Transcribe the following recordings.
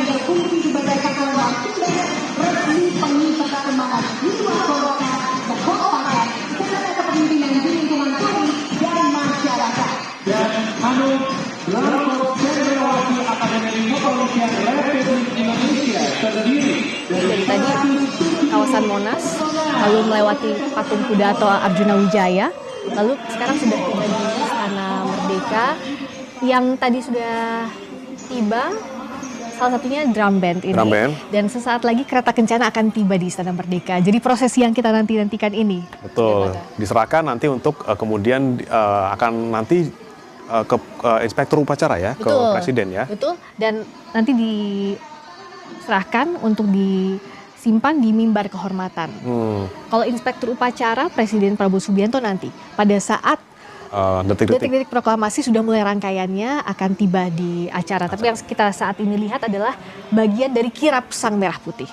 berfungsi sebagai kekuatan resmi pengikat semangat jiwa golongan kekompakan serta kepemimpinan di lingkungan publik dan masyarakat. Dan Manuk Blanko Cendrawati Akademi Kepolisian Republik Indonesia terdiri Dari tadi kawasan Monas, lalu melewati patung kuda atau Arjuna Wijaya, lalu sekarang sudah tiba di Istana Merdeka. Yang tadi sudah tiba, salah satunya drum band ini. Dan sesaat lagi kereta kencana akan tiba di Istana Merdeka. Jadi prosesi yang kita nantikan ini. Betul, diserahkan nanti untuk kemudian akan nanti ke inspektur upacara ya, Betul, ke presiden ya. Betul, dan nanti diserahkan untuk disimpan di mimbar kehormatan. Kalau inspektur upacara Presiden Prabowo Subianto nanti pada saat detik-detik proklamasi sudah mulai rangkaiannya akan tiba di acara. Tapi yang kita saat ini lihat adalah bagian dari kirap Sang Merah Putih.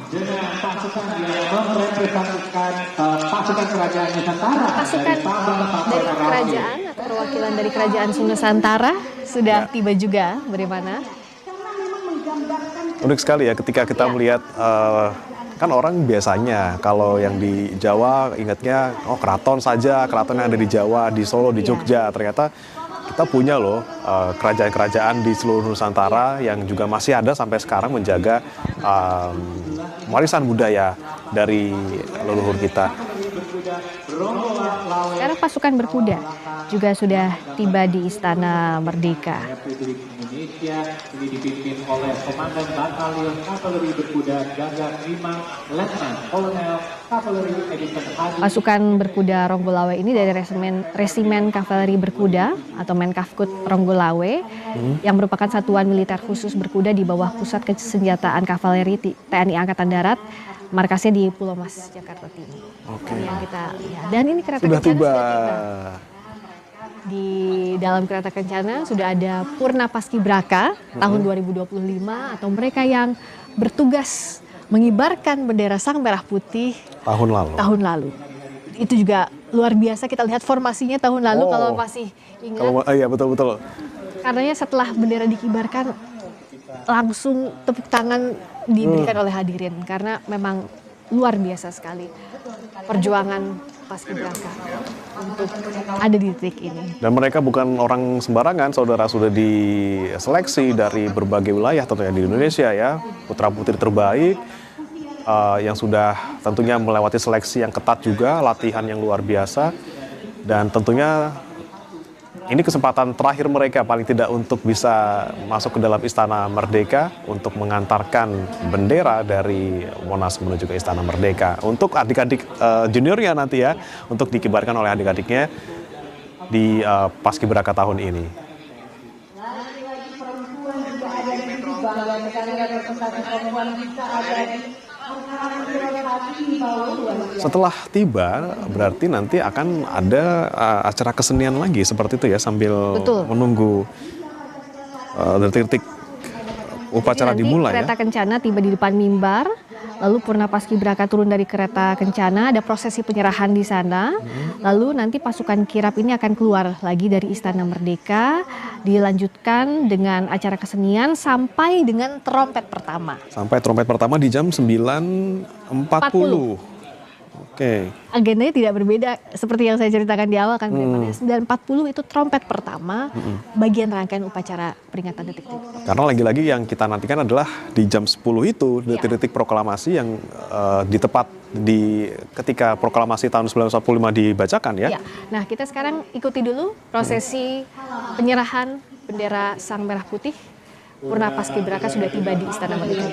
dengan pasukan yang merepresentasikan pasukan kerajaan Nusantara. Pasukan dari kerajaan atau perwakilan dari kerajaan Nusantara sudah tiba juga, bagaimana? Unik sekali ya ketika kita melihat, kan orang biasanya kalau yang di Jawa ingatnya, oh keraton saja, keraton yang ada di Jawa, di Solo, di Jogja. Ternyata kita punya loh kerajaan-kerajaan di seluruh Nusantara yang juga masih ada sampai sekarang menjaga warisan budaya dari leluhur kita. Sekarang pasukan berkuda juga sudah tiba di Istana Merdeka. Indonesia ini dipimpin oleh Komandan Batalion Kavaleri Berkuda Gagak 5 Letnan Kolonel Kavaleri Edison Hadi. Pasukan berkuda Ronggolawe ini dari Resimen Kavaleri Berkuda atau Menkavkut Ronggolawe yang merupakan satuan militer khusus berkuda di bawah Pusat Kesenjataan Kavaleri TNI Angkatan Darat. Markasnya di Pulau Mas, Jakarta Timur. Ini yang kita lihat. Dan ini kereta Sudah kencana tiba. sudah tiba. Di dalam kereta kencana sudah ada Purna Paskibraka tahun 2025 atau mereka yang bertugas mengibarkan bendera Sang Merah Putih tahun lalu. Itu juga luar biasa, kita lihat formasinya tahun lalu kalau masih ingat. Iya betul-betul. Karenanya setelah bendera dikibarkan langsung tepuk tangan diberikan oleh hadirin karena memang luar biasa sekali perjuangan Paskibraka untuk ada di titik ini. Dan mereka bukan orang sembarangan, saudara, sudah diseleksi dari berbagai wilayah tentunya di Indonesia ya, putra-putri terbaik yang sudah tentunya melewati seleksi yang ketat juga, latihan yang luar biasa, dan tentunya ini kesempatan terakhir mereka paling tidak untuk bisa masuk ke dalam Istana Merdeka untuk mengantarkan bendera dari Monas menuju ke Istana Merdeka. Untuk adik-adik juniornya nanti ya, untuk dikibarkan oleh adik-adiknya di Paskibraka tahun ini. Setelah tiba, berarti nanti akan ada acara kesenian lagi seperti itu ya, sambil menunggu detik-detik upacara dimulai ya. Kereta kencana tiba di depan mimbar, lalu Purna Paskibraka turun dari kereta kencana, ada prosesi penyerahan di sana. Lalu nanti pasukan kirap ini akan keluar lagi dari Istana Merdeka, dilanjutkan dengan acara kesenian sampai dengan trompet pertama. Sampai trompet pertama di jam 9.40. Oke. Agendanya tidak berbeda seperti yang saya ceritakan di awal kan. 9.40 itu trompet pertama, bagian rangkaian upacara peringatan detik-detik. Karena lagi-lagi yang kita nantikan adalah di jam 10 itu detik-detik proklamasi yang ditepat di ketika proklamasi tahun 1945 dibacakan ya. Nah, kita sekarang ikuti dulu prosesi penyerahan bendera Sang Merah Putih. Purna Paskibraka sudah tiba di Istana Merdeka.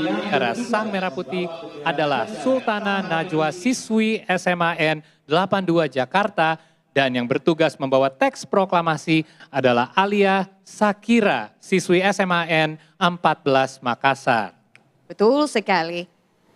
Bendera Sang Merah Putih adalah Sultana Najwa siswi SMAN 82 Jakarta, dan yang bertugas membawa teks proklamasi adalah Alia Sakira siswi SMAN 14 Makassar. Betul sekali.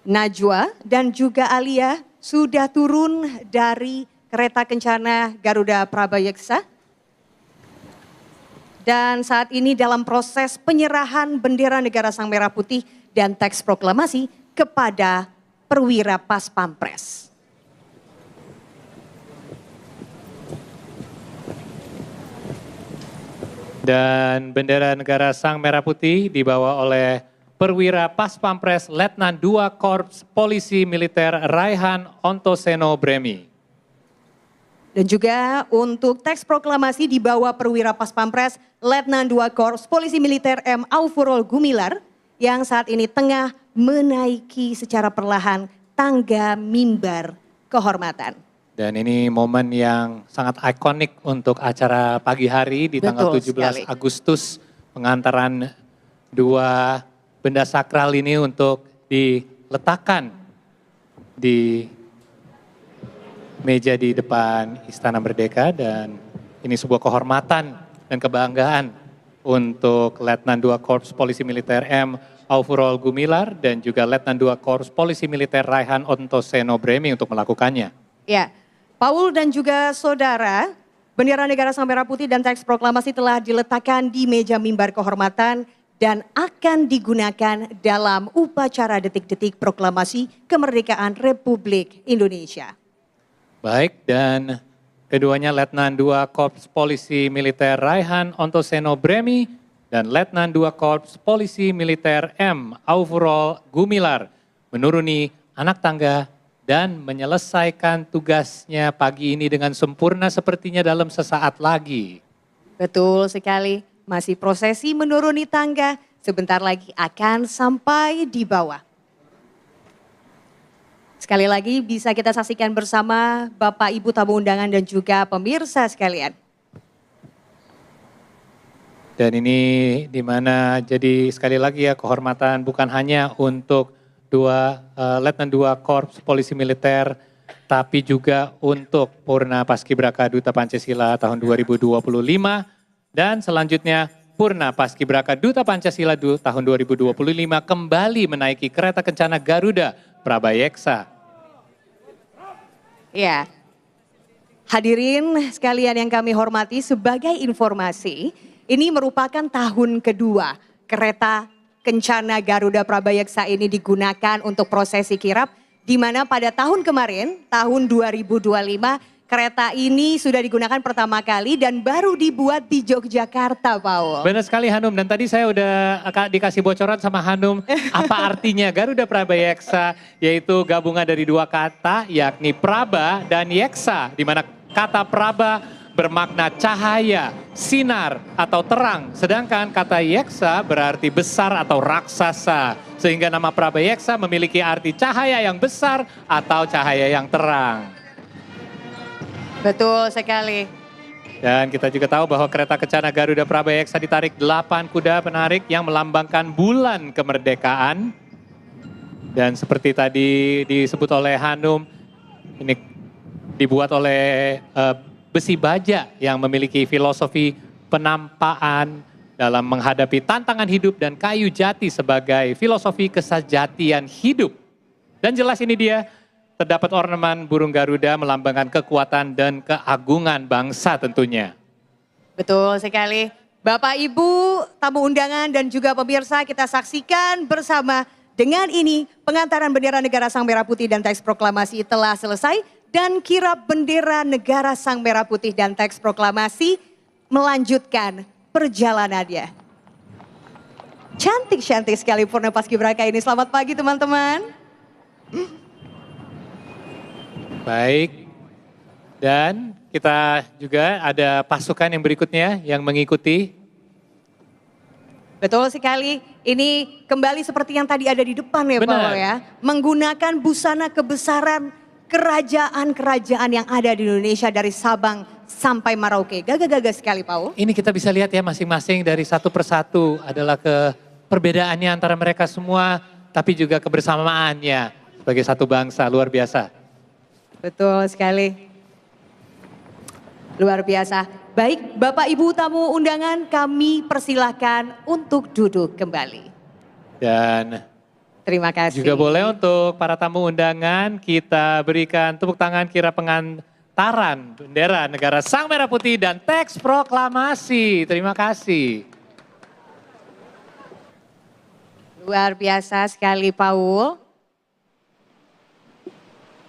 Najwa dan juga Alia sudah turun dari kereta kencana Garuda Prabayeksa. Dan saat ini dalam proses penyerahan bendera negara Sang Merah Putih dan teks proklamasi kepada perwira Pas Pampres. Dan bendera negara Sang Merah Putih dibawa oleh Perwira Paspampres Letnan II Korps Polisi Militer Raihan Ontoseno Bremi. Dan juga untuk teks proklamasi dibawa Perwira Paspampres Letnan II Korps Polisi Militer M. Aufurol Gumilar yang saat ini tengah menaiki secara perlahan tangga mimbar kehormatan. Dan ini momen yang sangat ikonik untuk acara pagi hari di tanggal Betul 17 sekali. Agustus. Pengantaran dua benda sakral ini untuk diletakkan di meja di depan Istana Merdeka. Dan ini sebuah kehormatan dan kebanggaan untuk Letnan II Korps Polisi Militer M. Aufurol Gumilar dan juga Letnan II Korps Polisi Militer Raihan Ontoseno Bremi untuk melakukannya. Ya, Paul dan juga saudara, bendera negara Sang Merah Putih dan teks proklamasi telah diletakkan di meja mimbar kehormatan dan akan digunakan dalam upacara detik-detik proklamasi kemerdekaan Republik Indonesia. Baik, dan keduanya Letnan II Korps Polisi Militer Raihan Ontoseno Bremi dan Letnan II Korps Polisi Militer M. Aufurol Gumilar menuruni anak tangga dan menyelesaikan tugasnya pagi ini dengan sempurna sepertinya dalam sesaat lagi. Betul sekali, masih prosesi menuruni tangga, sebentar lagi akan sampai di bawah. Sekali lagi bisa kita saksikan bersama Bapak Ibu tamu undangan dan juga pemirsa sekalian. Dan ini dimana jadi sekali lagi ya kehormatan bukan hanya untuk Letnan II Korps Polisi Militer, tapi juga untuk Purna Paskibraka Duta Pancasila tahun 2025 dan selanjutnya Purna Paskibraka Duta Pancasila tahun 2025 kembali menaiki kereta kencana Garuda Prabayeksa. Ya, hadirin sekalian yang kami hormati, sebagai informasi, ini merupakan tahun kedua kereta Kencana Garuda Prabayeksa ini digunakan untuk prosesi kirap, di mana pada tahun kemarin, tahun 2025, kereta ini sudah digunakan pertama kali dan baru dibuat di Yogyakarta, Paul. Benar sekali Hanum, dan tadi saya udah dikasih bocoran sama Hanum apa artinya Garuda Prabayeksa, yaitu gabungan dari dua kata yakni Praba dan Yeksa, di mana kata Praba bermakna cahaya, sinar atau terang. Sedangkan kata Yeksa berarti besar atau raksasa. Sehingga nama Prabayeksa memiliki arti cahaya yang besar atau cahaya yang terang. Betul sekali. Dan kita juga tahu bahwa kereta kencana Garuda Prabayeksa ditarik 8 kuda penarik yang melambangkan bulan kemerdekaan. Dan seperti tadi disebut oleh Hanum, ini dibuat oleh besi baja yang memiliki filosofi penampaan dalam menghadapi tantangan hidup dan kayu jati sebagai filosofi kesejatian hidup. Dan jelas ini dia, terdapat ornamen burung Garuda melambangkan kekuatan dan keagungan bangsa tentunya. Betul sekali. Bapak, Ibu, tamu undangan dan juga pemirsa, kita saksikan bersama. Dengan ini pengantaran bendera negara Sang Merah Putih dan teks proklamasi telah selesai. Dan kirap bendera negara Sang Merah Putih dan teks proklamasi melanjutkan perjalanannya. Cantik-cantik sekali Purna Paskibraka ini. Selamat pagi teman-teman. Baik, dan kita juga ada pasukan yang berikutnya yang mengikuti. Betul sekali, ini kembali seperti yang tadi ada di depan ya Benar. Paul ya. Menggunakan busana kebesaran kerajaan-kerajaan yang ada di Indonesia dari Sabang sampai Merauke. Gagah-gagah sekali Paul. Ini kita bisa lihat ya masing-masing dari satu persatu adalah perbedaannya antara mereka semua, tapi juga kebersamaannya sebagai satu bangsa, luar biasa. Betul sekali. Luar biasa. Baik, Bapak Ibu tamu undangan, kami persilahkan untuk duduk kembali. Dan Terima kasih. juga boleh untuk para tamu undangan kita berikan tepuk tangan kira pengantaran bendera negara Sang Merah Putih dan teks proklamasi. Terima kasih. Luar biasa sekali Paul.